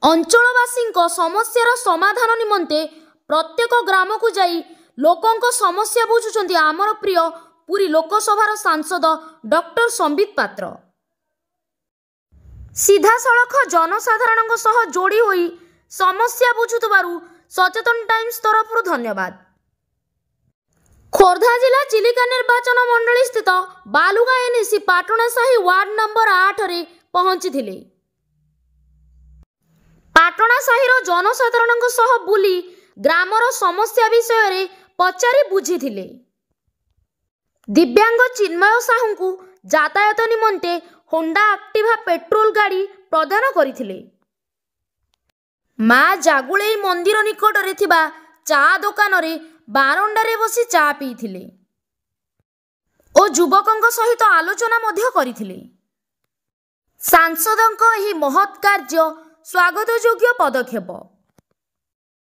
ଅଞ୍ଚଳବାସୀଙ୍କ ସମସ୍ୟାର ସମାଧାନ ନିମନ୍ତେ ପ୍ରତ୍ୟେକ ଗ୍ରାମକୁ ଯାଇ ଲୋକଙ୍କ ସମସ୍ୟା ବୁଝୁଛନ୍ତି ଆମର ପ୍ରିୟ ପୁରୀ ଲୋକସଭାର ସାଂସଦ ଡକ୍ଟର ସମ୍ବିତ ପାତ୍ର। ସିଧାସଳଖ ଜନସାଧାରଣଙ୍କ ସହ ଯୋଡ଼ି ହୋଇ ସମସ୍ୟା ବୁଝୁଥିବାରୁ ସଚେତନ ଟାଇମ୍ସ ତରଫରୁ ଧନ୍ୟବାଦ। ଖୋର୍ଦ୍ଧା ଜିଲ୍ଲା ଚିଲିକା ନିର୍ବାଚନ ମଣ୍ଡଳୀ ସ୍ଥିତ Balugaon NAC Patanasahi ward number 8ରେ ପହଞ୍ଚିଥିଲେ। ପାଟଣାସାହିର ଜନସାଧାରଣଙ୍କ ସହ ବୁଲି ଗ୍ରାମର ସମସ୍ୟା ବିଷୟରେ ପଚାରି ବୁଝିଥିଲେ। ଦିବ୍ୟାଙ୍ଗ ଚିନ୍ମୟ ସାହୁଙ୍କୁ ଯାତାୟାତ ନିମନ୍ତେ ହୋଣ୍ଡା ଆକ୍ଟିଭା ପେଟ୍ରୋଲ ଗାଡ଼ି ପ୍ରଦାନ କରିଥିଲେ। ମା ଜାଗୁଳେଇ ମନ୍ଦିର ନିକଟରେ ଥିବା ଚା ଦୋକାନରେ ବାରଣ୍ଡାରେ ବସି ଚା ପିଇଥିଲେ ଓ ଯୁବକଙ୍କ ସହିତ ଆଲୋଚନା ମଧ୍ୟ କରିଥିଲେ। ସାଂସଦଙ୍କ ଏହି ମହତ୍ କାର୍ଯ୍ୟ ସ୍ୱାଗତଯୋଗ୍ୟ ପଦକ୍ଷେପ।